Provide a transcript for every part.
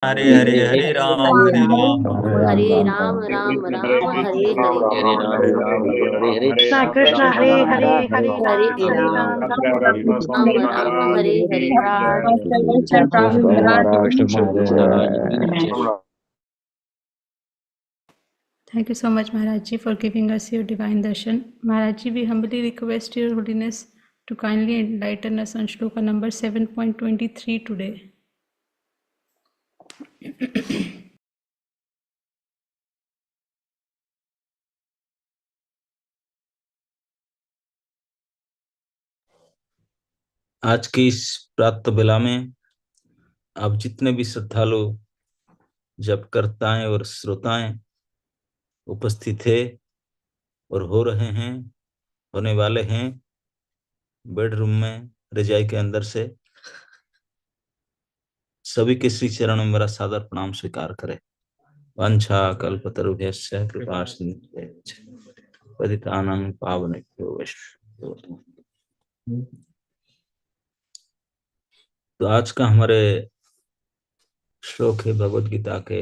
हरे हरे हरे हरे राम हरे हरे राम राम हरे हरे राम राम राम हरे राम कृष्ण हरे हरे हरे राम हरे राम हरे हरे कृष्णा राम कृष्णा हरे राम हरे राम हरे हरे राम हरे हरे राम राम राम हरे राम हरे राम राम हरे हरे। महाराज की जय कृष्ण प्रभु महाराज कृष्ण की महाराज जय। की जय। Thank you so much, Maharaj Ji, for giving us your divine darshan. Maharaj Ji, we humbly request Your Holiness to kindly enlighten us on shloka number 7.23 today. आज की इस प्रातः बेला में आप जितने भी श्रद्धालु जपकर्ताएं और श्रोताएं उपस्थित थे और हो रहे हैं, होने वाले हैं, बेडरूम में रजाई के अंदर से, सभी के श्री चरण में मेरा सादर प्रणाम स्वीकार करें। वांछा कल्पतरुभ्यश्च कृपा सिन्धुभ्यश्च पतितानां पावनेभ्यो वैष्णवेभ्यो। तो आज का हमारे श्लोक है भगवद गीता के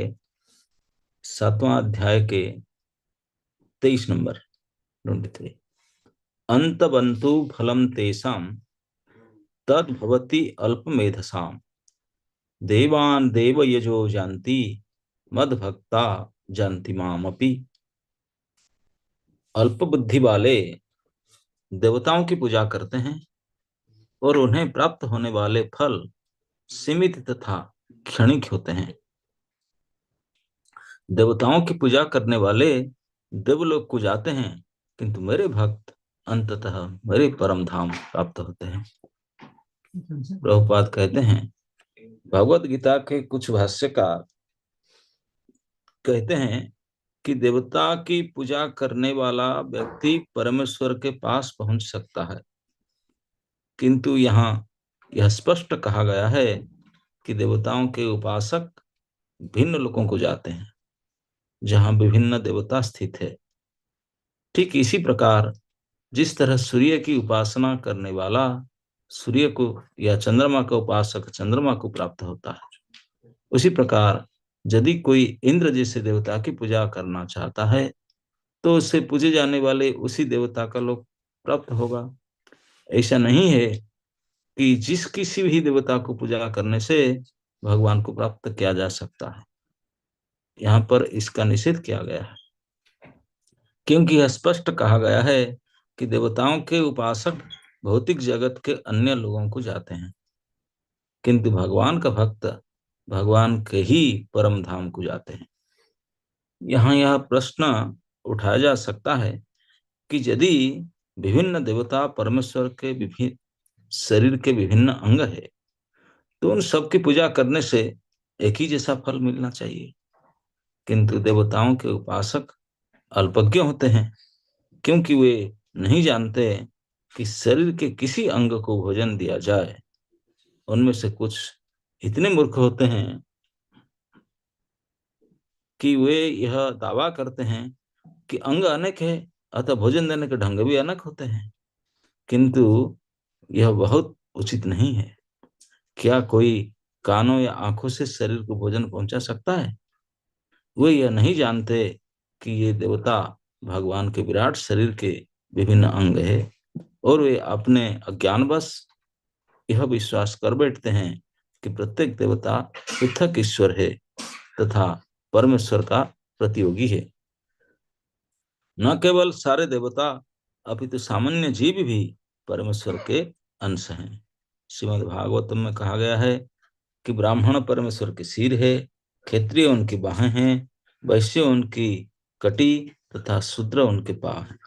7वां अध्याय के 23 नंबर 23। अंतबंतु फलम तेषां तद भवति अल्पमेधसाम् देवान् देवयजो जानति मद भक्ता जानति मामपि। अल्प बुद्धि वाले देवताओं की पूजा करते हैं और उन्हें प्राप्त होने वाले फल सीमित तथा क्षणिक होते हैं। देवताओं की पूजा करने वाले देवलोक को जाते हैं, किंतु मेरे भक्त अंततः मेरे परम धाम प्राप्त होते हैं। प्रभुपाद कहते हैं, भगवत गीता के कुछ भाष्यकार कहते हैं कि देवता की पूजा करने वाला व्यक्ति परमेश्वर के पास पहुंच सकता है, किंतु यहाँ यह स्पष्ट कहा गया है कि देवताओं के उपासक भिन्न लोकों को जाते हैं जहां विभिन्न देवता स्थित है। ठीक इसी प्रकार जिस तरह सूर्य की उपासना करने वाला सूर्य को या चंद्रमा का उपासक चंद्रमा को प्राप्त होता है, उसी प्रकार यदि कोई इंद्र जैसे देवता की पूजा करना चाहता है तो उससे पूजे जाने वाले उसी देवता का लोक प्राप्त होगा। ऐसा नहीं है कि जिस किसी भी देवता को पूजा करने से भगवान को प्राप्त किया जा सकता है। यहाँ पर इसका निषेध किया गया है, क्योंकि यह स्पष्ट कहा गया है कि देवताओं के उपासक भौतिक जगत के अन्य लोगों को जाते हैं, किंतु भगवान का भक्त भगवान के ही परम धाम को जाते हैं। यहाँ यह प्रश्न उठाया जा सकता है कि यदि विभिन्न देवता परमेश्वर के विभिन्न शरीर के विभिन्न अंग है तो उन सब की पूजा करने से एक ही जैसा फल मिलना चाहिए, किंतु देवताओं के उपासक अल्पज्ञ होते हैं, क्योंकि वे नहीं जानते कि शरीर के किसी अंग को भोजन दिया जाए। उनमें से कुछ इतने मूर्ख होते हैं कि वे यह दावा करते हैं कि अंग अनेक है अतः भोजन देने के ढंग भी अनेक होते हैं, किंतु यह बहुत उचित नहीं है। क्या कोई कानों या आंखों से शरीर को भोजन पहुंचा सकता है? वे यह नहीं जानते कि ये देवता भगवान के विराट शरीर के विभिन्न अंग है, और वे अपने अज्ञानवश यह विश्वास कर बैठते हैं कि प्रत्येक देवता पृथक ईश्वर है तथा परमेश्वर का प्रतियोगी है। न केवल सारे देवता अपितु सामान्य जीव भी परमेश्वर के अंश हैं। श्रीमद् भागवतम में कहा गया है कि ब्राह्मण परमेश्वर के सिर है, क्षत्रिय उनकी बाहें हैं, वैश्य उनकी कटी तथा शूद्र उनके पांव हैं,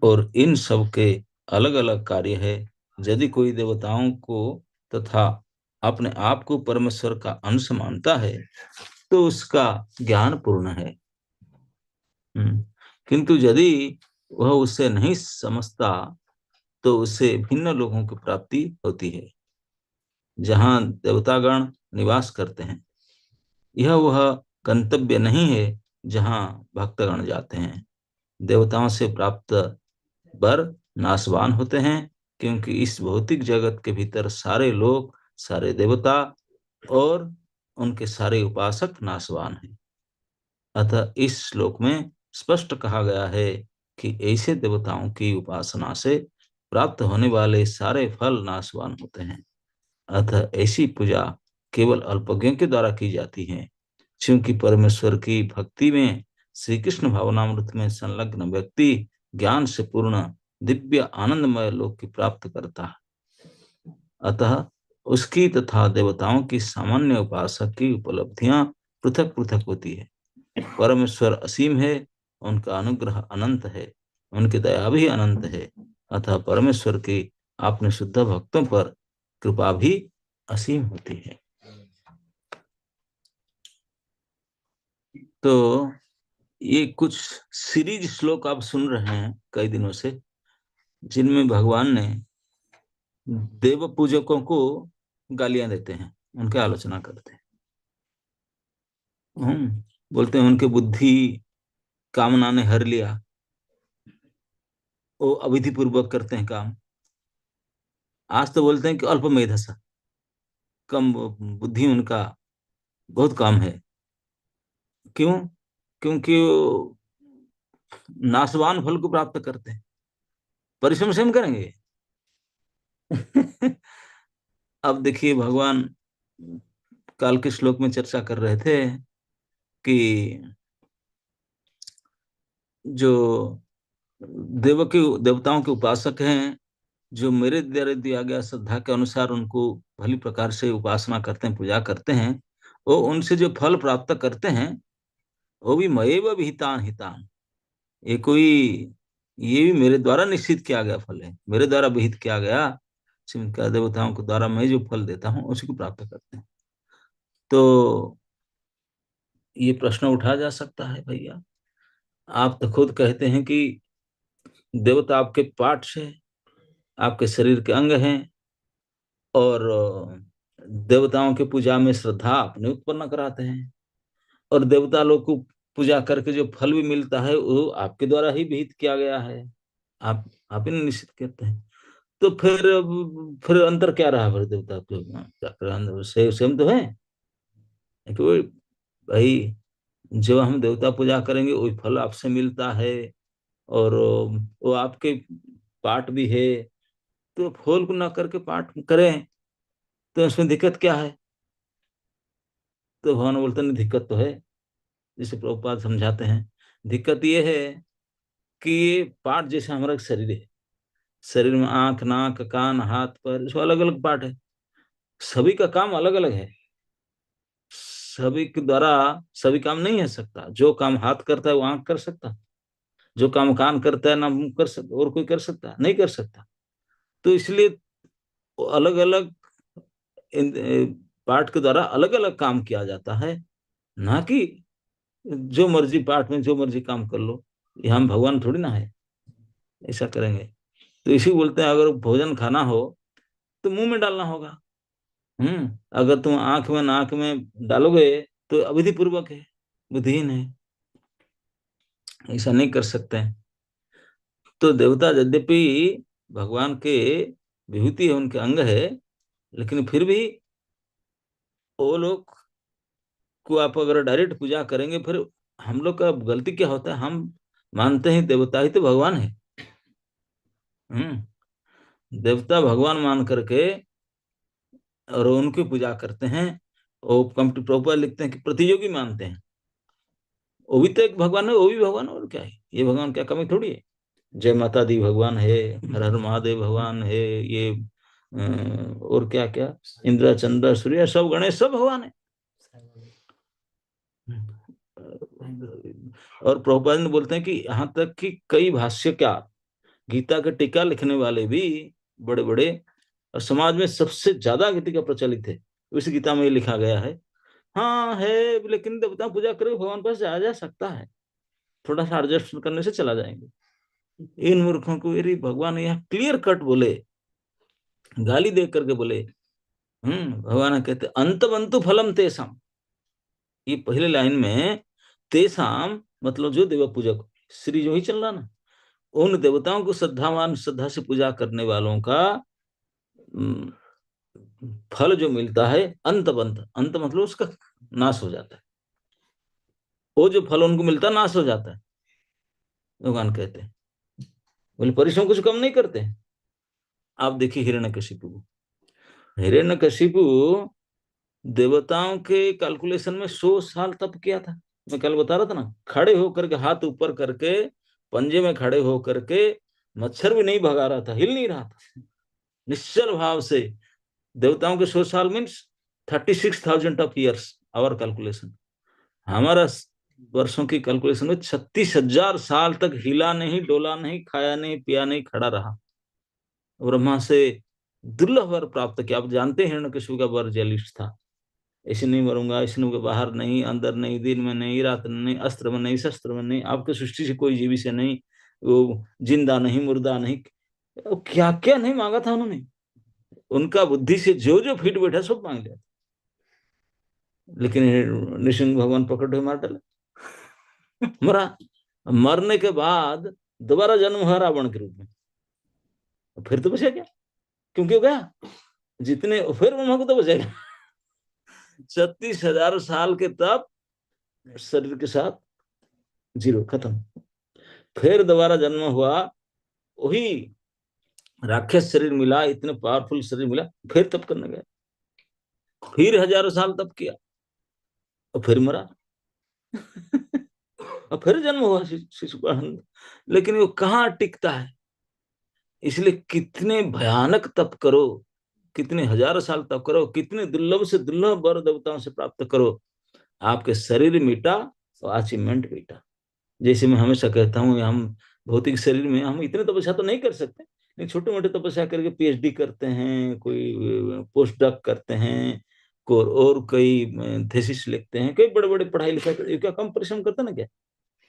और इन सब के अलग अलग कार्य है। यदि कोई देवताओं को तथा अपने आप को परमेश्वर का अंश मानता है तो उसका ज्ञान पूर्ण है, किंतु यदि वह उसे नहीं समझता तो उसे भिन्न लोगों की प्राप्ति होती है जहां देवतागण निवास करते हैं। यह वह गंतव्य नहीं है जहां भक्तगण जाते हैं। देवताओं से प्राप्त वर नाशवान होते हैं, क्योंकि इस भौतिक जगत के भीतर सारे लोग, सारे देवता और उनके सारे उपासक नाशवान हैं। अतः इस श्लोक में स्पष्ट कहा गया है कि ऐसे देवताओं की उपासना से प्राप्त होने वाले सारे फल नाशवान होते हैं। अतः ऐसी पूजा केवल अल्पज्ञों के द्वारा की जाती है, क्योंकि परमेश्वर की भक्ति में श्री कृष्ण भावनामृत में संलग्न व्यक्ति ज्ञान से पूर्ण दिव्य आनंदमय लोक की प्राप्त करता है। अतः उसकी तथा देवताओं की सामान्य उपासक की उपलब्धियां पृथक पृथक होती है। परमेश्वर असीम है, उनका अनुग्रह अनंत है, उनकी दया भी अनंत है। अतः परमेश्वर की अपने शुद्ध भक्तों पर कृपा भी असीम होती है। तो ये कुछ सीरीज श्लोक आप सुन रहे हैं कई दिनों से, जिनमें भगवान ने देव पूजकों को गालियां देते हैं, उनकी आलोचना करते हैं। बोलते हैं उनके बुद्धि कामना ने हर लिया, वो अविधि पूर्वक करते हैं काम। आज तो बोलते हैं कि अल्प मेधसा, कम बुद्धि उनका, बहुत कम है। क्यों? क्योंकि वो नाशवान फल को प्राप्त करते हैं। परिश्रम से हम करेंगे। अब देखिए, भगवान काल के श्लोक में चर्चा कर रहे थे कि जो देवताओं के उपासक हैं, जो मेरे द्वारा दिया गया श्रद्धा के अनुसार उनको भली प्रकार से उपासना करते हैं, पूजा करते हैं, वो उनसे जो फल प्राप्त करते हैं वो भी मयेव विहितान हितान, ये भी मेरे द्वारा निश्चित किया गया फल है, मेरे द्वारा विहित किया गया, जिनका देवताओं के द्वारा मैं जो फल देता हूँ उसी को प्राप्त करते हैं। तो ये प्रश्न उठा जा सकता है, भैया आप तो खुद कहते हैं कि देवता आपके पार्ट्स है, आपके शरीर के अंग हैं, और देवताओं की पूजा में श्रद्धा अपने उत्पन्न कराते हैं, और देवता लोग को पूजा करके जो फल भी मिलता है वो आपके द्वारा ही विहित किया गया है, आप ही निश्चित करते हैं। तो फिर अंतर क्या रहा? फिर देवता के से सेम तो है कि भाई जब हम देवता पूजा करेंगे वही फल आपसे मिलता है, और वो आपके पाठ भी है, तो फल को ना करके पाठ करें तो इसमें दिक्कत क्या है? तो भगवान बोलते नहीं, दिक्कत तो है। जिसे प्रभुपाद समझाते हैं, दिक्कत ये है कि ये पार्ट जैसे हमारा शरीर है, शरीर में आंख, नाक, कान, हाथ, पैर, इसमें अलग अलग पार्ट है, सभी का काम अलग अलग है, सभी के द्वारा सभी काम नहीं हो सकता। जो काम हाथ करता है वो आंख कर सकता, जो काम कान करता है ना मुंह कर सकता, और कोई कर सकता नहीं, कर सकता। तो इसलिए अलग अलग पार्ट के द्वारा अलग अलग काम किया जाता है, ना कि जो मर्जी पार्ट में जो मर्जी काम कर लो। ये हम भगवान थोड़ी ना है ऐसा करेंगे। तो इसी बोलते हैं, अगर भोजन खाना हो तो मुंह में डालना होगा। अगर तुम आंख में नाक में डालोगे तो अविधि पूर्वक है, बुद्धिहीन है, ऐसा नहीं कर सकते हैं। तो देवता यद्यपि भगवान के विभूति है, उनके अंग है, लेकिन फिर भी वो लोग को आप अगर डायरेक्ट पूजा करेंगे, फिर हम लोग का गलती क्या होता है, हम मानते हैं देवता ही तो भगवान है। देवता भगवान मान करके और उनकी पूजा करते हैं। वो कमिटी प्रभुपाद लिखते हैं कि प्रतियोगी मानते हैं, वो भी तो एक भगवान है, वो भी भगवान, और क्या है, ये भगवान क्या कमी थोड़ी है। जय माता दी भगवान है, हर हर महादेव भगवान है, ये और क्या क्या, इंद्र चंद्र सूर्य सब, गणेश सब भगवान है। और प्रभुपाद ने बोलते हैं कि यहाँ तक कि कई भाष्यकार, गीता के टीका लिखने वाले भी बड़े बड़े, और समाज में सबसे ज्यादा गीता का प्रचलित है, उस गीता में लिखा गया है। हाँ है, लेकिन देवता पूजा करे भगवान पास जाया जा सकता है, थोड़ा सा एडजस्ट करने से चला जाएंगे। इन मूर्खों को यदि भगवान यहाँ क्लियर कट बोले, गाली दे करके बोले, भगवान कहते अंतवंतु फलम तेसाम, ये पहले लाइन में तेसाम मतलब जो देव पूजक, श्री जो ही चल रहा ना, उन देवताओं को श्रद्धावान श्रद्धा से पूजा करने वालों का फल जो मिलता है अंतबंत, अंत मतलब उसका नाश हो जाता है, वो जो फल उनको मिलता है नाश हो जाता है, भगवान कहते हैं। बोले परिश्रम कुछ कम नहीं करते। आप देखिए हिरण्यकशिपु को, हिरण्यकशिपु देवताओं के कैलकुलेशन में 100 साल तप किया था। मैं कल बता रहा था ना, खड़े होकर के हाथ ऊपर करके पंजे में खड़े होकर के, मच्छर भी नहीं भगा रहा था, हिल नहीं रहा था, निश्चल भाव से। देवताओं के 100 साल means 36,000 of years, our calculation. हमारा वर्षों की कैलकुलेशन में 36,000 साल तक हिला नहीं, डोला नहीं, खाया नहीं, पिया नहीं, खड़ा रहा। ब्रह्मा से दुर्लभ वर प्राप्त किया। आप जानते हैं हिरण्यकशिपु का वर जलिष्ठ था, ऐसे नहीं मरूंगा, इसने के बाहर नहीं, अंदर नहीं, दिन में नहीं, रात में नहीं, अस्त्र में नहीं, शस्त्र में नहीं, आपके सृष्टि से कोई जीवी से नहीं, वो जिंदा नहीं, मुर्दा नहीं, क्या क्या नहीं मांगा था उन्होंने। उनका बुद्धि से जो जो फिट बैठा सब मांग लिया, लेकिन नृसिंह भगवान पकड़ हुए मार डाले। मरा, मरने के बाद दोबारा जन्म हुआ रावण के रूप में, फिर तो बचा क्या, क्योंकि हो गया जितने, फिर ब्रह्मा को तो बचेगा। 36,000 साल के तप शरीर के साथ जीरो, खत्म। फिर दोबारा जन्म हुआ, वही राक्षस शरीर मिला, इतने पावरफुल शरीर मिला, फिर तप करने गया, फिर हजारों साल तप किया, और फिर मरा। और फिर जन्म हुआ शिशुपाल। लेकिन वो कहाँ टिकता है, इसलिए कितने भयानक तप करो, कितने हजारों साल तप करो, कितने दुर्लभ से दुर्लभ वर देवताओं से प्राप्त करो, आपके शरीर मिटा और अचीवमेंट मिटा। जैसे मैं हमेशा कहता हूँ, हम भौतिक शरीर में हम इतने तपस्या तो नहीं कर सकते, लेकिन छोटे मोटे तपस्या करके पीएचडी करते हैं, कोई पोस्ट डॉक करते हैं, और कई थीसिस लिखते हैं, कई बड़े बड़े पढ़ाई लिखाई, क्या कम परिश्रम करते ना क्या,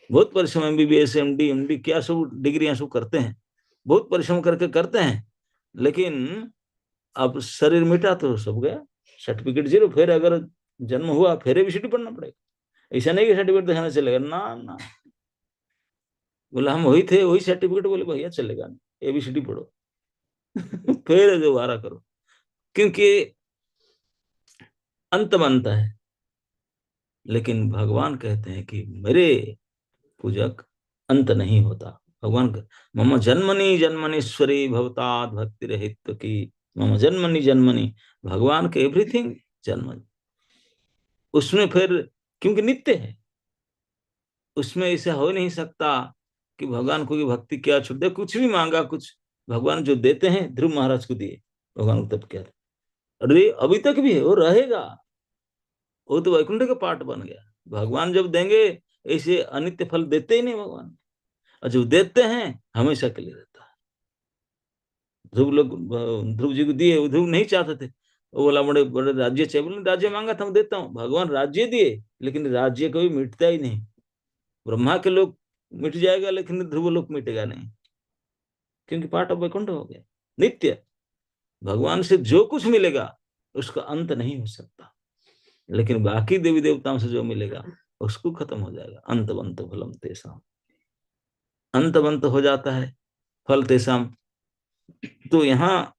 बहुत परिश्रम, एमबीबीएस एमडी क्या सब डिग्रियां सब करते हैं, बहुत परिश्रम करके करते हैं, लेकिन अब शरीर मिटा तो सब गया, सर्टिफिकेट जीरो। फिर अगर जन्म हुआ फिर एबीसीडी पढ़ना पड़ेगा, ऐसा नहीं कि सर्टिफिकेट दिखाना चलेगा ना ना। बोला हम वही थे, वही सर्टिफिकेट, बोले भैया चलेगा नहीं, एबीसीडी पढ़ो। फिर दोबारा करो, क्योंकि अंत बनता है। लेकिन भगवान कहते हैं कि मेरे पूजक अंत नहीं होता। भगवान का मम जन्मनि जन्मनीश्वरी भवताद भक्ति रहित की, मम जन्मनि जन्मनि, भगवान के एवरीथिंग जन्म, उसमें फिर क्योंकि नित्य है, उसमें ऐसा हो नहीं सकता कि भगवान को की भक्ति क्या छूट दे, कुछ भी मांगा, कुछ भगवान जो देते हैं, ध्रुव महाराज को दिए भगवान को, तब क्या, अरे अभी तक भी है, वो रहेगा, वो तो वैकुंठ का पार्ट बन गया। भगवान जब देंगे, ऐसे अनित्य फल देते ही नहीं भगवान, और जो देते हैं हमेशा के लिए रहता है। ध्रुव लोग ध्रुव जी को दिए, वो ध्रुव नहीं चाहते थे, वो बोला बड़े बड़े राज्य चाहिए, बोले राज्य मांगा था मैं देता हूँ। भगवान राज्य दिए, लेकिन राज्य कभी मिटता ही नहीं। ब्रह्मा के लोग मिट जाएगा, लेकिन ध्रुव लोग मिटेगा नहीं, क्योंकि पार्ट ऑफ वैकुंठ हो गया, नित्य। भगवान से जो कुछ मिलेगा उसका अंत नहीं हो सकता, लेकिन बाकी देवी देवताओं से जो मिलेगा उसको खत्म हो जाएगा। अंतवंत फलम तेसाम, अंतवंत हो जाता है फल तेसाम। तो यहाँ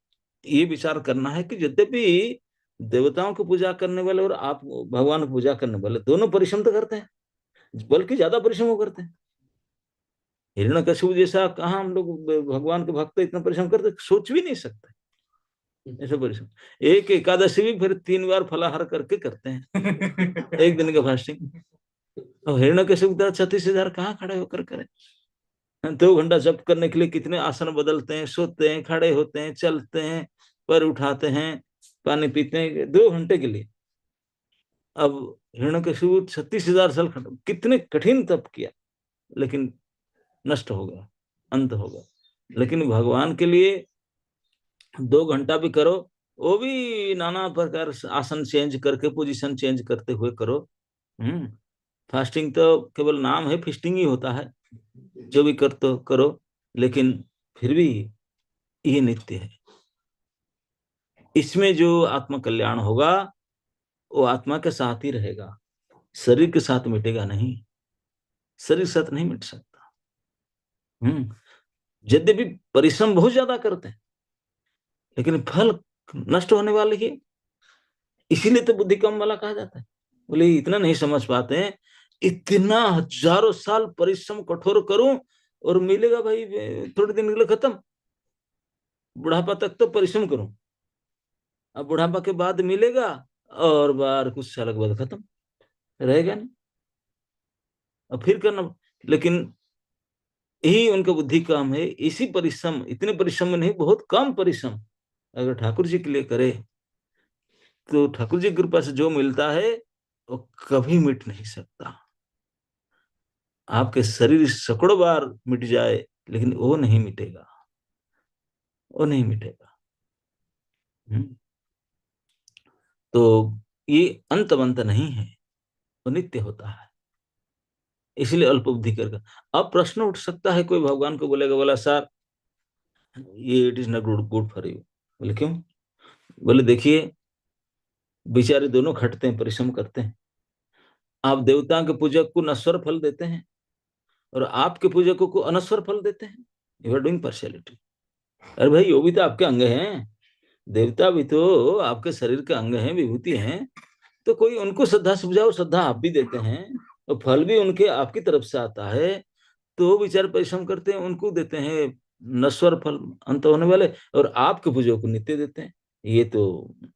ये विचार करना है कि यद्यपि देवताओं की पूजा करने वाले और आप भगवान की पूजा करने वाले दोनों परिश्रम तो करते हैं, बल्कि ज्यादा परिश्रम वो करते हैं। हिरण्यकशिपु जैसा कहाँ हम लोग भगवान के भक्त इतना परिश्रम करते, सोच भी नहीं सकते ऐसा परिश्रम। एक एकादशी भी फिर 3 बार फलाहार करके करते हैं, एक दिन का फास्टिंग। अब हिरण्यकशिपु की तरह 36,000 कहाँ खड़े होकर करें। 2 घंटा जप करने के लिए कितने आसन बदलते हैं, सोते हैं, खड़े होते हैं, चलते हैं, पैर उठाते हैं, पानी पीते हैं 2 घंटे के लिए। अब हिरण्यकशिपु 36,000 साल कितने कठिन तप किया, लेकिन नष्ट हो गया, अंत हो गया। लेकिन भगवान के लिए 2 घंटा भी करो, वो भी नाना प्रकार आसन चेंज करके, पोजीशन चेंज करते हुए करो। फास्टिंग तो केवल नाम है, फिस्टिंग ही होता है, जो भी कर तो करो, लेकिन फिर भी ये नित्य है। इसमें जो आत्म कल्याण होगा वो आत्मा के साथ ही रहेगा, शरीर के साथ मिटेगा नहीं, शरीर के साथ नहीं मिट सकता। यद्यपि परिश्रम बहुत ज्यादा करते हैं, लेकिन फल नष्ट होने वाली है। इसीलिए तो बुद्धि कम वाला कहा जाता है। बोले इतना नहीं समझ पाते हैं, इतना हजारों साल परिश्रम कठोर करूं और मिलेगा भाई थोड़े दिन के लिए खत्म। बुढ़ापा तक तो परिश्रम करूं, अब बुढ़ापा के बाद मिलेगा और बार कुछ साल के बाद खत्म, रहेगा नहीं, अब फिर करना। लेकिन यही उनका बुद्धि कम है। इसी परिश्रम, इतने परिश्रम में नहीं, बहुत कम परिश्रम अगर ठाकुर जी के लिए करे तो ठाकुर जी की कृपा से जो मिलता है वो कभी मिट नहीं सकता। आपके शरीर सैकड़ों बार मिट जाए लेकिन वो नहीं मिटेगा, वो नहीं मिटेगा। तो ये अंत नहीं है, वो नित्य होता है, इसलिए अल्प बुद्धि करके। अब प्रश्न उठ सकता है, कोई भगवान को बोलेगा, बोला सर ये it is not good good for you. बोले क्यों? बोले देखिए बेचारे दोनों खटते हैं, परिश्रम करते हैं। आप देवताओं के पूजक को नश्वर फल देते हैं और आपके पूजकों को अनश्वर फल देते हैं। You are doing partiality. अरे भाई वो भी तो आपके अंग हैं, देवता भी तो आपके शरीर के अंग हैं, विभूति हैं। तो कोई उनको श्रद्धा सुझाओ, श्रद्धा आप भी देते हैं और फल भी उनके आपकी तरफ से आता है। तो वो बेचारे परिश्रम करते हैं, उनको देते हैं नश्वर फल अंत होने वाले, और आपके पूजों को नित्य देते हैं। ये तो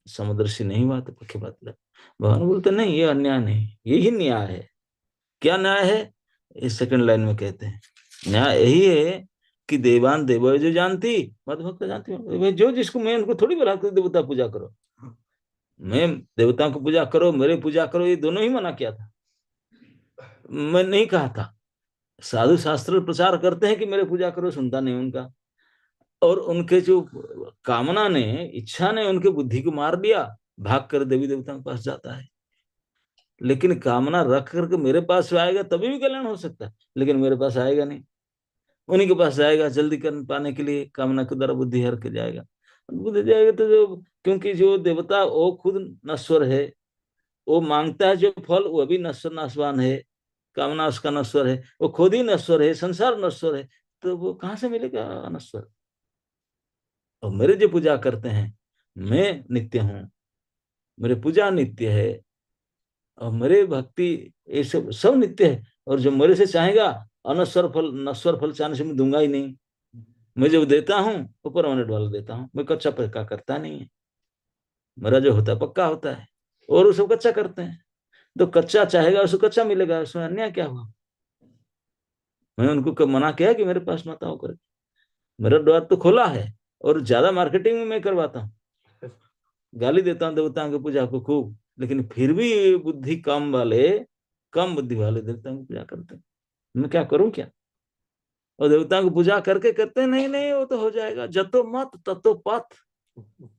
समदर्शी नहीं हुआ, तो पक्की बात है। भगवान बोलते नहीं, ये अन्याय नहीं, यही न्याय है। क्या न्याय है? इस सेकंड लाइन में कहते हैं न्याय यही है कि देवान देव जो जानती, मत भक्त जानती हो। जो जिसको, मैं उनको थोड़ी बोला देवता पूजा करो, मैं देवताओं को पूजा करो, मेरे पूजा करो, ये दोनों ही मना किया था, मैं नहीं कहा था। साधु शास्त्र प्रचार करते हैं कि मेरे पूजा करो, सुनता नहीं उनका। और उनके जो कामना ने, इच्छा ने उनके बुद्धि को मार दिया, भाग कर देवी देवताओं के पास जाता है। लेकिन कामना रख करके मेरे पास आएगा तभी भी कल्याण हो सकता है, लेकिन मेरे पास आएगा नहीं, उन्हीं के पास जाएगा जल्दी कर पाने के लिए, कामना के द्वारा बुद्धि हर के जाएगा। बुद्धि जाएगा तो जो, क्योंकि जो देवता वो खुद नश्वर है, वो मांगता है जो फल वो भी नश्वर नाशवान है, कामना उसका नश्वर है, वो खुद ही नश्वर है, संसार नश्वर है, तो वो कहां से मिलेगा नश्वर? और मेरे जो पूजा करते हैं, मैं नित्य हूं, मेरे पूजा नित्य है और मेरे भक्ति ये सब सब नित्य है। और जो मेरे से चाहेगा अनश्वर फल, नश्वर फल चाहने से मैं दूंगा ही नहीं। मैं जब देता हूँ वो परमानेंट वाला देता हूँ, मैं कच्चा पक्का करता नहीं है। मेरा जो होता है पक्का होता है, और वो सब कच्चा करते हैं। तो कच्चा चाहेगा उसको कच्चा मिलेगा, उसमें अन्याय क्या हुआ? मैं उनको कब मना किया कि मेरे पास मत आओ कर? मेरा द्वार तो खोला है, और ज्यादा मार्केटिंग में मैं करवाता हूँ, गाली देता हूँ देवताओं की पूजा को खूब, लेकिन फिर भी बुद्धि कम वाले, कम बुद्धि वाले देवताओं की पूजा करते हैं। मैं क्या करूं क्या? और देवताओं की पूजा करके करते हैं, नहीं नहीं वो तो हो जाएगा, जतो मत ततो पथ,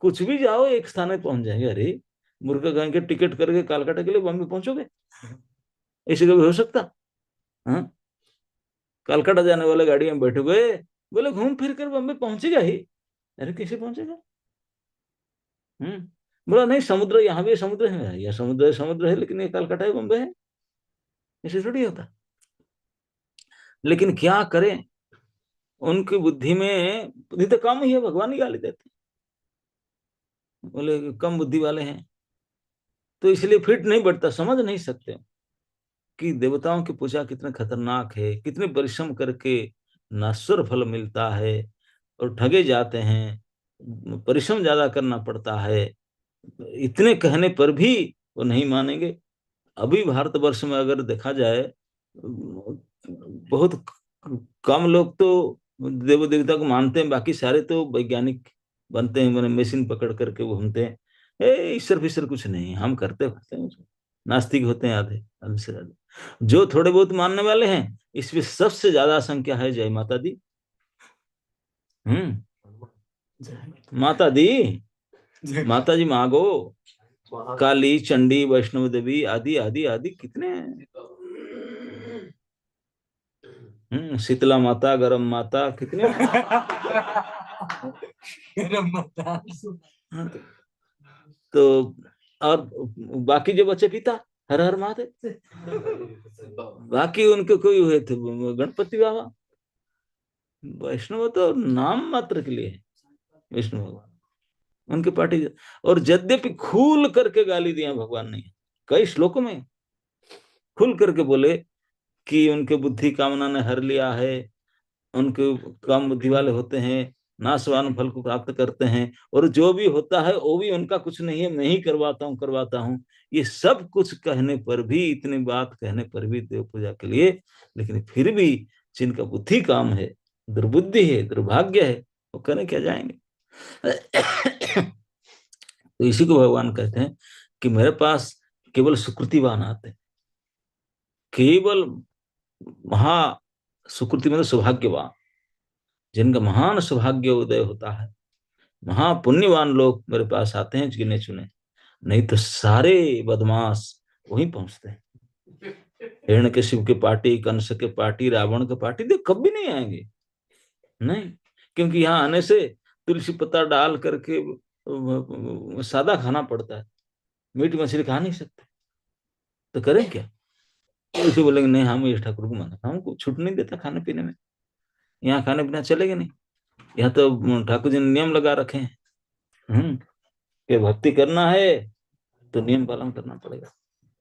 कुछ भी जाओ एक स्थान में पहुंच जाएंगे। अरे मूर्ख कहेंगे टिकट करके कालकाटा के लिए बॉम्बे पहुंचोगे? ऐसे कभी हो सकता? हाँ, कलकत्ता जाने वाले गाड़ी में बैठ गए, बोले घूम फिर कर बॉम्बे पहुंचेगा ही। अरे कैसे पहुंचेगा? बोला नहीं, समुद्र यहाँ भी समुद्र है, यह समुद्र है, लेकिन ये कलकत्ता है, बॉम्बे है, ऐसे थोड़ी होता। लेकिन क्या करें, उनकी बुद्धि में, बुद्धि तो कम ही है, भगवान ही गाली देते, बोले कम बुद्धि वाले हैं, तो इसलिए फिट नहीं बैठता, समझ नहीं सकते कि देवताओं की पूजा कितने खतरनाक है, कितने परिश्रम करके नश्वर फल मिलता है और ठगे जाते हैं, परिश्रम ज्यादा करना पड़ता है। इतने कहने पर भी वो नहीं मानेंगे। अभी भारतवर्ष में अगर देखा जाए, बहुत कम लोग तो देव देवता को मानते हैं, बाकी सारे तो वैज्ञानिक बनते हैं, मैंने मशीन पकड़ करके घूमते हैं। ईश्वर फिश्वर कुछ नहीं, हम करते करते हैं, नास्तिक होते हैं आधे, आधे से ज्यादा। जो थोड़े बहुत मानने वाले हैं, इसमें सबसे ज्यादा संख्या है जय माता दी। माता दी, माता जी मांगो, काली चंडी वैष्णव देवी आदि आदि आदि कितने। शीतला माता, गरम माता, कितने। गरम माता। तो और बाकी जो बच्चे पिता, हर हर महादेव, बाकी उनके कोई हुए थे गणपति बाबा। वैष्णव तो नाम मात्र के लिए है, विष्णु भगवान। उनके पार्टी। और यद्यपि खुल करके गाली दिया भगवान ने, कई श्लोकों में खुल करके बोले कि उनके बुद्धि कामना ने हर लिया है, उनके काम बुद्धि वाले होते हैं, नाशवान फल को प्राप्त करते हैं, और जो भी होता है वो भी उनका कुछ नहीं है, मैं ही करवाता हूँ। ये सब कुछ कहने पर भी, इतनी बात कहने पर भी देव पूजा के लिए, लेकिन फिर भी जिनका बुद्धि काम है, दुर्बुद्धि है, दुर्भाग्य है, वो करने क्या जाएंगे। तो इसी को भगवान कहते हैं कि मेरे पास केवल सुकृतिवान आते हैं, केवल महा सुकृति मतलब सौभाग्यवान, जिनका महान सौभाग्य उदय होता है, महापुण्यवान लोग मेरे पास आते हैं गिने चुने, नहीं तो सारे बदमाश वहीं पहुंचते हैं। हिरण्यकशिप के पार्टी, कंस के पार्टी, रावण के पार्टी देख कभी नहीं आएंगे, नहीं, क्योंकि यहाँ आने से तुलसी पत्ता डाल करके सादा खाना पड़ता है, मीट मछली खा नहीं सकते, तो करें क्या। उसे बोलेंगे नहीं, हम ये ठाकुर को माना, हमको छूट नहीं देता खाने पीने में, यहाँ खाने पीना चलेगा नहीं, यहाँ तो ठाकुर जी ने नियम लगा रखे हैं। कि भक्ति करना है तो नियम पालन करना पड़ेगा।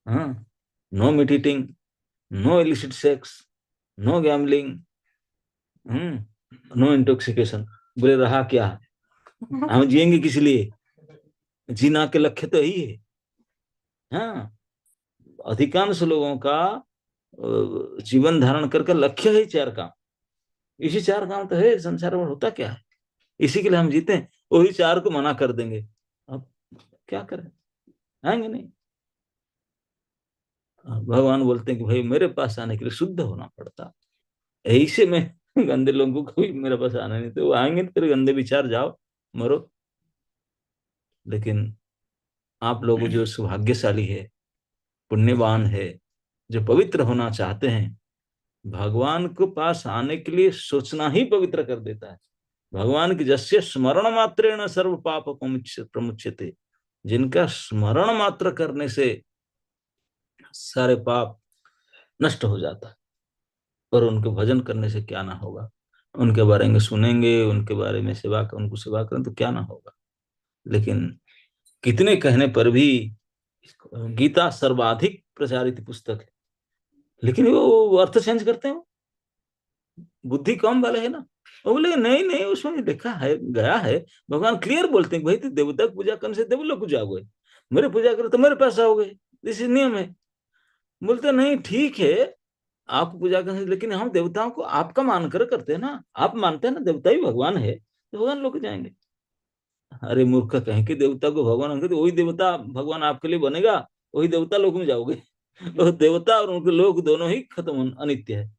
हाँ, no meat eating, no illicit sex, no gambling, no intoxication. बोले रहा क्या, हम जिएंगे किस लिए, जीना के लक्ष्य तो यही है। हाँ, अधिकांश लोगों का जीवन धारण करके लक्ष्य है चार काम, इसी चार काम तो है संसार में, होता क्या है, इसी के लिए हम जीते हैं। वही चार को मना कर देंगे, अब क्या करें, आएंगे नहीं। भगवान बोलते हैं कि भाई मेरे पास आने के लिए शुद्ध होना पड़ता, ऐसे में गंदे लोगों को भी मेरे पास आना नहीं, तो वो आएंगे तेरे गंदे विचार, जाओ मरो। लेकिन आप लोग जो सौभाग्यशाली है, पुण्यवान है, जो पवित्र होना चाहते हैं, भगवान को पास आने के लिए सोचना ही पवित्र कर देता है। भगवान की जस्य स्मरण मात्रेण सर्व पाप प्रमुच्यते, जिनका स्मरण मात्र करने से सारे पाप नष्ट हो जाता है। और उनके भजन करने से क्या ना होगा, उनके बारे में सुनेंगे, उनके बारे में उनको सेवा करें तो क्या ना होगा। लेकिन कितने कहने पर भी, गीता सर्वाधिक प्रचारित पुस्तक है, लेकिन वो अर्थ चेंज करते हैं, बुद्धि कम वाले है ना, वो बोले नहीं नहीं उसमें लिखा है गया है, भगवान क्लियर बोलते हैं भाई देवता पूजा करने से देवलोक को जाओगे, मेरे पूजा करो तो मेरे पास आओगे, दिस इज नियम है। बोलते नहीं ठीक है आप पूजा करने से, लेकिन हम देवताओं को आपका मानकर करते हैं ना, आप मानते हैं ना देवता ही भगवान है, तो भगवान लोग जाएंगे। अरे मूर्ख, कहें कि देवता को भगवान होंगे तो वही देवता भगवान आपके लिए बनेगा, वही देवता लोक में जाओगे। और देवता और उनके लोग दोनों ही खत्म, अनित्य है।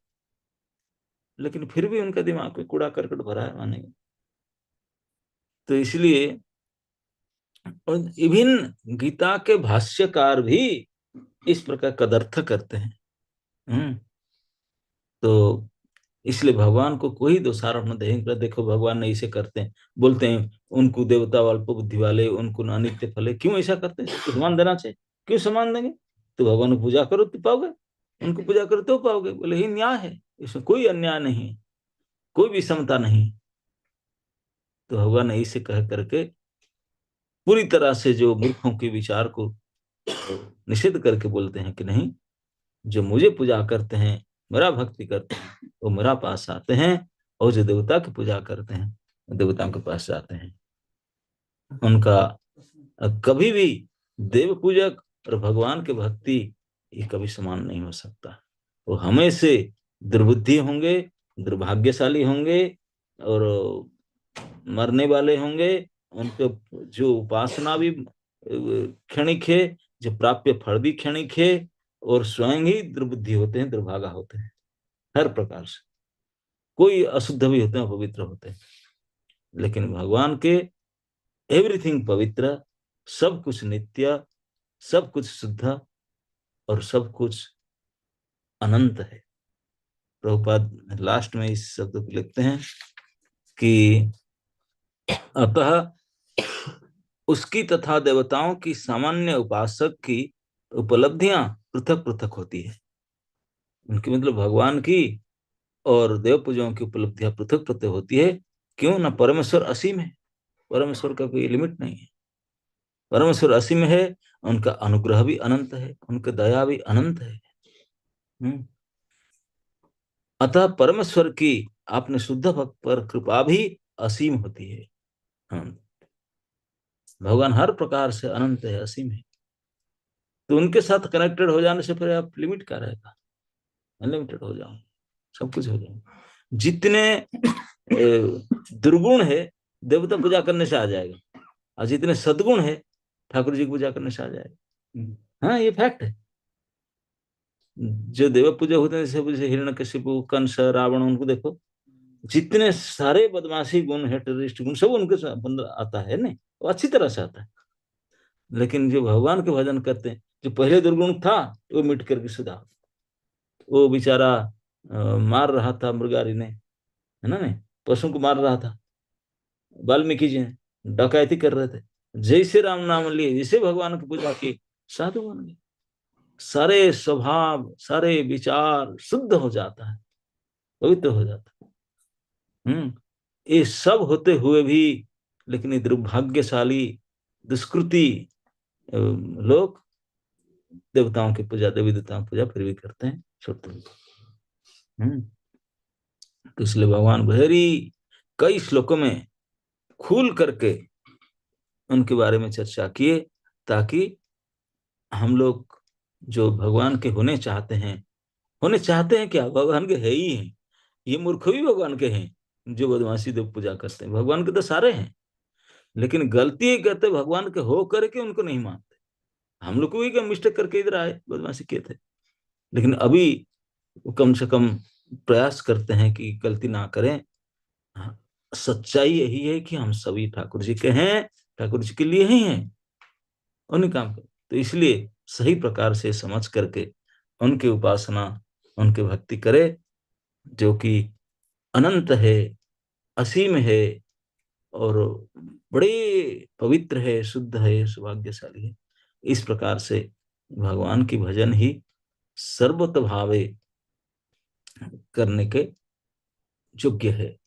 लेकिन फिर भी उनका दिमाग में कूड़ा करकट भरा है, मानेंगे। तो इसलिए विभिन्न गीता के भाष्यकार भी इस प्रकार कदर्थ करते हैं। तो इसलिए भगवान को कोई दोषारोप न देंगे, देखो भगवान ने इसे करते हैं, बोलते हैं उनको देवता अल्प बुद्धि वाले, उनको अनित्य फल है, क्यों ऐसा करते हैं, तो समान देना चाहिए, क्यों समान देंगे, तो भगवान को पूजा करो तो पाओगे, उनको पूजा करो तो पाओगे। बोले ही न्याय है, इसमें कोई अन्याय नहीं, कोई विषमता नहीं। तो भगवान ऐसे कह करके पूरी तरह से जो मूर्खों के विचार को निषेध करके बोलते हैं कि नहीं, जो मुझे पूजा करते हैं, मेरा भक्ति करते हैं, वो मेरा पास आते हैं, और जो देवता की पूजा करते हैं देवताओं के पास जाते हैं। उनका कभी भी देव पूजक और भगवान के भक्ति ये कभी समान नहीं हो सकता। वो हमेशा दुर्बुद्धि होंगे, दुर्भाग्यशाली होंगे, और मरने वाले होंगे। उनके जो उपासना भी क्षणिक है, जो प्राप्य फल भी क्षणिक है, और स्वयं ही दुर्बुद्धि होते हैं, दुर्भागा होते हैं हर प्रकार से, कोई अशुद्ध भी होते हैं, पवित्र होते हैं। लेकिन भगवान के एवरीथिंग पवित्र, सब कुछ नित्य, सब कुछ शुद्ध, और सब कुछ अनंत है। प्रभुपाद लास्ट में इस शब्द को लिखते हैं कि अतः उसकी तथा देवताओं की सामान्य उपासक की उपलब्धियां पृथक पृथक होती है। उनकी मतलब भगवान की और देव पूजाओं की उपलब्धियां पृथक पृथक होती है। क्यों ना, परमेश्वर असीम है, परमेश्वर का कोई लिमिट नहीं है। परमेश्वर असीम है, उनका अनुग्रह भी अनंत है, उनकी दया भी अनंत है। अतः परमेश्वर की अपने शुद्ध भक्त पर कृपा भी असीम होती है। भगवान हर प्रकार से अनंत है, असीम है। तो उनके साथ कनेक्टेड हो जाने से फिर आप लिमिट क्या रहेगा? अनलिमिटेड हो जाओ, सब कुछ हो जाओ। जितने दुर्गुण है देवता पूजा करने से आ जाएगा, और जितने सद्गुण है ठाकुर जी की पूजा करने से आ जाएगा। हाँ, ये फैक्ट है। जो देव पूजा होते हैं, जैसे हिरण्यकशिपु, कंस, रावण, उनको देखो, जितने सारे बदमाशी गुण है, टेररिस्ट गुण, सब उनके अंदर आता है ना, वो अच्छी तरह से आता है। लेकिन जो भगवान के भजन करते हैं, जो पहले दुर्गुण था वो मिट करके सुधार। वो बेचारा मार रहा था मृगारी ने, है ना, नहीं, पशु को मार रहा था। वाल्मीकि जी ने डकैती कर रहे थे, जैसे राम नाम लिए, जैसे भगवान की पूजा की, साधु बन गए। सारे स्वभाव, सारे विचार शुद्ध हो जाता है, पवित्र हो जाता है। ये सब होते हुए भी लेकिन ये दुर्भाग्यशाली दुष्कृति लोग देवताओं की पूजा, देवी देवताओं की पूजा फिर भी करते हैं, छोड़ते हैं। तो इसलिए भगवान बहेरी कई श्लोकों में खुल करके उनके बारे में चर्चा किए, ताकि हम लोग जो भगवान के होने चाहते हैं, क्या भगवान के है ही हैं। ये मूर्ख भी भगवान के हैं जो बदमाशी देव पूजा करते हैं। भगवान के तो सारे हैं, लेकिन गलती ये कहते भगवान के हो करके उनको नहीं मानते। हम लोग को भी क्या मिस्टेक करके इधर आए, बदमाशी किए थे, लेकिन अभी कम से कम प्रयास करते हैं कि गलती ना करें। हाँ, सच्चाई यही है कि हम सभी ठाकुर जी के हैं, ठाकुर जी के लिए ही हैं, उन्हीं काम कर। तो इसलिए सही प्रकार से समझ करके उनकी उपासना, उनकी भक्ति करे, जो कि अनंत है, असीम है, और बड़े पवित्र है, शुद्ध है, सौभाग्यशाली है। इस प्रकार से भगवान की भजन ही सर्वत भावे करने के योग्य है।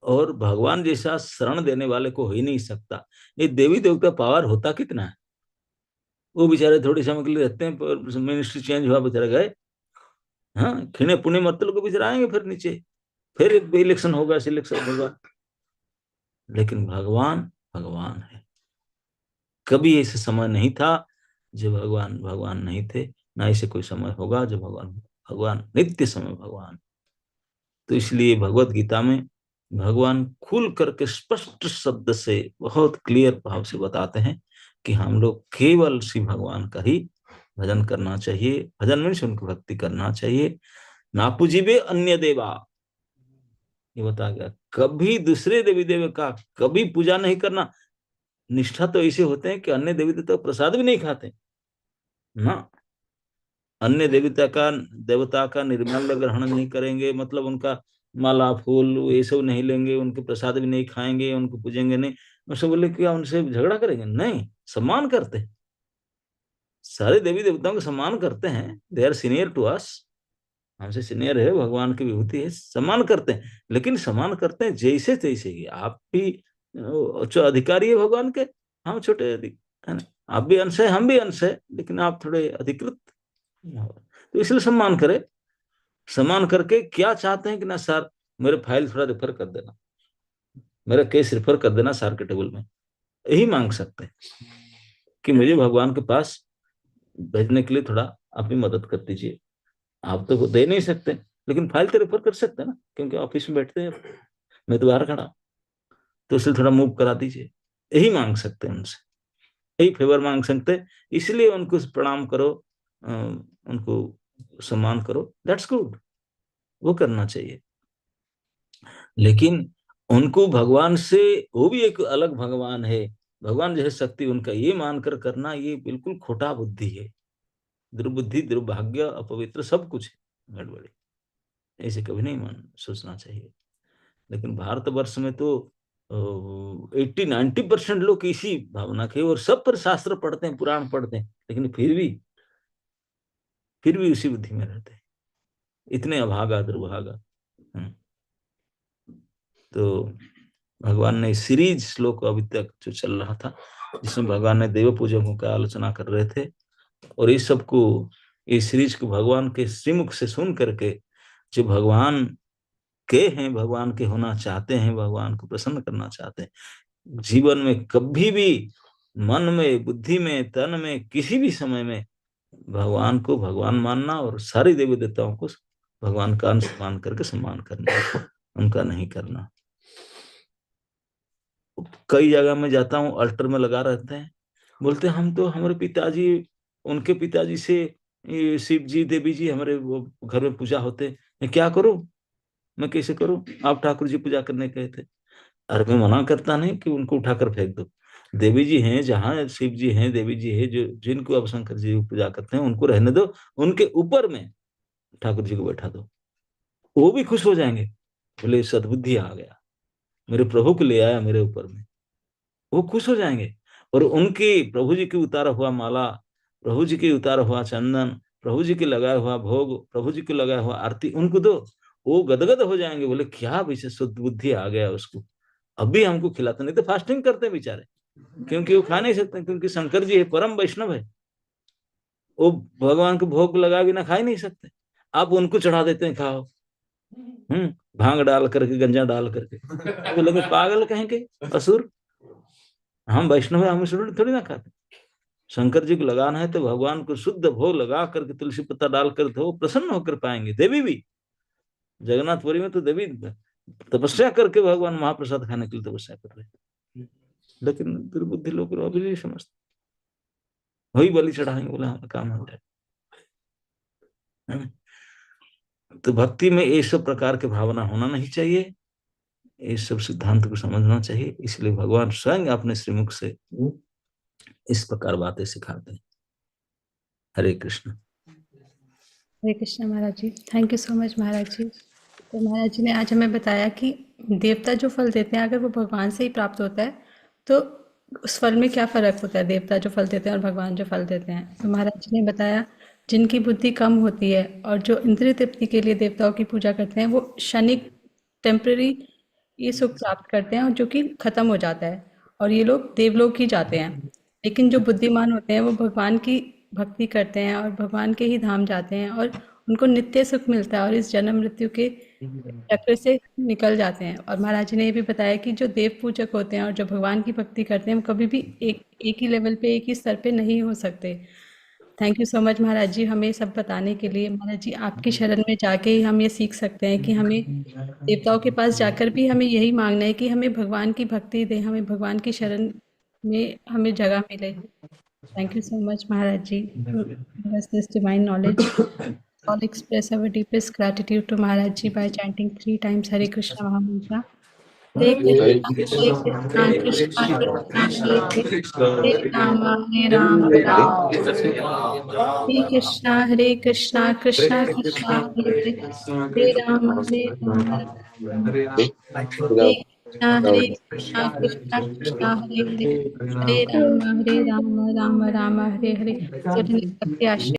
और भगवान जैसा शरण देने वाले को हो ही नहीं सकता। ये देवी देवता पावर होता कितना है। वो बेचारे थोड़ी समय के लिए रहते हैं, पर मिनिस्ट्री चेंज हुआ बेचारे गए। हाँ, खिने पुणे मतलब को बेचारे आएंगे फिर नीचे, फिर इलेक्शन होगा, सिलेक्शन होगा। लेकिन भगवान भगवान है। कभी ऐसे समय नहीं था जब भगवान भगवान नहीं थे, ना ऐसे कोई समय होगा जब भगवान भगवान, नित्य समय भगवान। तो इसलिए भगवत गीता में भगवान खुल करके स्पष्ट शब्द से, बहुत क्लियर भाव से बताते हैं कि हम लोग केवल श्री भगवान का ही भजन करना चाहिए। भजन में उनकी भक्ति करना चाहिए। नापुजीबे अन्य देवा, ये बता गया, कभी दूसरे देवी देव का कभी पूजा नहीं करना। निष्ठा तो ऐसे होते हैं कि अन्य देवी देवता प्रसाद भी नहीं खाते ना। अन्य देवता का निर्मल ग्रहण नहीं करेंगे, मतलब उनका माला फूल ये सब नहीं लेंगे, उनके प्रसाद भी नहीं खाएंगे, उनको पूजेंगे नहीं। उससे बोले क्या उनसे झगड़ा करेंगे? नहीं, सम्मान करते हैं। सारे देवी देवताओं का सम्मान करते हैं। They are senior to us, हमसे सीनियर है, भगवान की विभूति है, सम्मान करते हैं। लेकिन सम्मान करते हैं जैसे तैसे ही। आप भी उच्च अधिकारी है भगवान के, हम छोटे है ना। आप भी अंश है, हम भी अंश है, लेकिन आप थोड़े अधिकृत। तो इसलिए सम्मान करे। सम्मान करके क्या चाहते हैं कि ना सर मेरे फाइल थोड़ा रेफर कर देना, मेरा केस रेफर कर देना सर के टेबल में, यही मांग सकते हैं कि मुझे भगवान के पास भेजने के लिए थोड़ा आप भी मदद कर दीजिए। आप तो दे नहीं सकते, लेकिन फाइल तो रेफर कर सकते हैं ना, क्योंकि ऑफिस में बैठते हैं, मैं तो बाहर खड़ा, तो इसलिए थोड़ा मूव करा दीजिए। यही मांग सकते हैं उनसे, यही फेवर मांग सकते हैं। इसलिए उनको प्रणाम करो, उनको सम्मान करो, दैट्स गुड, वो करना चाहिए। लेकिन उनको भगवान से, वो भी एक अलग भगवान है, भगवान जो है शक्ति उनका, ये मानकर करना ये बिल्कुल खोटा बुद्धि है। दुर्बुद्धि, दुर्भाग्य, अपवित्र सब कुछ है, गड़बड़ी। ऐसे कभी नहीं सोचना चाहिए। लेकिन भारतवर्ष में तो 80-90% लोग इसी भावना के, और सब पर शास्त्र पढ़ते हैं, पुराण पढ़ते हैं, लेकिन फिर भी उसी बुद्धि में रहते हैं। इतने अभागा दुर्भागा। तो भगवान ने सीरीज श्लोक अभी तक जो चल रहा था, जिसमें भगवान ने देव पूजकों का आलोचना कर रहे थे, और इस सबको, इस सीरीज को भगवान के श्रीमुख से सुन करके जो भगवान के हैं, भगवान के होना चाहते हैं, भगवान को प्रसन्न करना चाहते हैं, जीवन में कभी भी मन में, बुद्धि में, तन में, किसी भी समय में भगवान को भगवान मानना और सारे देवी देवताओं को भगवान का अंश मान करके सम्मान करना, उनका नहीं करना। कई जगह में जाता हूँ, अल्टर में लगा रहते हैं, बोलते हैं हम तो, हमारे पिताजी, उनके पिताजी से शिव जी, देवी जी हमारे घर में पूजा होते, मैं क्या करूं, मैं कैसे करूं, आप ठाकुर जी पूजा करने गए थे। अरे मैं मना करता नहीं कि उनको उठाकर फेंक दो, देवी जी हैं, जहाँ शिव जी हैं, देवी जी हैं, जो जिनको अब शंकर जी पूजा करते हैं उनको रहने दो, उनके ऊपर में ठाकुर जी को बैठा दो, वो भी खुश हो जाएंगे। बोले सद्बुद्धि आ गया, मेरे प्रभु को ले आया मेरे ऊपर में, वो खुश हो जाएंगे। और उनकी, प्रभु जी की उतारा हुआ माला, प्रभु जी की उतारा हुआ चंदन, प्रभु जी के लगाया हुआ भोग, प्रभु जी के लगाया हुआ आरती उनको दो, वो गदगद हो जाएंगे। बोले क्या विशेष बुद्धि आ गया उसको, अभी हमको खिलाते, नहीं तो फास्टिंग करते बेचारे, क्योंकि वो खा नहीं सकते, क्योंकि शंकर जी है, परम वैष्णव है, वो भगवान को भोग लगा बिना खा ही नहीं सकते, आप उनको चढ़ा देते हैं खाओ, भांग डाल करके, गंजा डाल करके। वो लगे पागल कहेंगे, असुर, हम वैष्णव है, हम इसलिए थोड़ी ना खाते। शंकर जी को लगाना है तो भगवान को शुद्ध भोग लगा करके, तुलसी पत्ता डाल कर, तो प्रसन्न होकर पाएंगे। देवी भी जगन्नाथपुरी में तो देवी तपस्या करके भगवान महाप्रसाद खाने के लिए तपस्या कर रहे हैं, लेकिन दुर्बुद्धि लोग अभी नहीं समझते, वही बलि चढ़ाएंगे, बोले हमारा काम हो जाए। तो भक्ति में ये सब प्रकार के भावना होना नहीं चाहिए, इस सब सिद्धांत को समझना चाहिए। इसलिए भगवान स्वयं अपने श्रीमुख से इस प्रकार बातें सिखाते हैं। हरे कृष्ण। हरे कृष्ण महाराज जी, thank you so much Maharaj जी। तो महाराज जी ने आज हमें बताया कि देवता जो फल देते हैं, अगर वो भगवान से ही प्राप्त होता है तो उस फल में क्या फ़र्क होता है, देवता जो फल देते हैं और भगवान जो फल देते हैं। तो महाराज जी ने बताया जिनकी बुद्धि कम होती है और जो इंद्रिय तृप्ति के लिए देवताओं की पूजा करते हैं, वो क्षणिक, टेम्पररी ये सुख प्राप्त करते हैं, और जो कि खत्म हो जाता है, और ये लोग देवलोक ही जाते हैं। लेकिन जो बुद्धिमान होते हैं वो भगवान की भक्ति करते हैं और भगवान के ही धाम जाते हैं, और उनको नित्य सुख मिलता है और इस जन्म मृत्यु के चक्र से निकल जाते हैं। और महाराज जी ने ये भी बताया कि जो देव पूजक होते हैं और जो भगवान की भक्ति करते हैं, वो कभी भी एक ही लेवल पे, एक ही स्तर पे नहीं हो सकते। Thank you so much Maharaj जी, हमें सब बताने के लिए। महाराज जी, आपकी शरण में जाके ही हम ये सीख सकते हैं कि हमें देवताओं के पास जाकर भी हमें यही मांगना है कि हमें भगवान की भक्ति दें, हमें भगवान की शरण में हमें जगह मिले। Thank you so much Maharaj ji to give us this divine knowledge. All express our deepest gratitude to Maharaj ji by chanting 3 times Hare Krishna Mahamantra. Hare Krishna, Krishna Krishna, Hare Hare, Hare Rama, Rama Hare Krishna, Krishna Krishna, Hare Hare, Hare Rama, Rama Hare Krishna, Krishna Krishna, Hare Hare, Hare Rama, Rama Rama, Hare Hare. So, the next Bhakti Ashray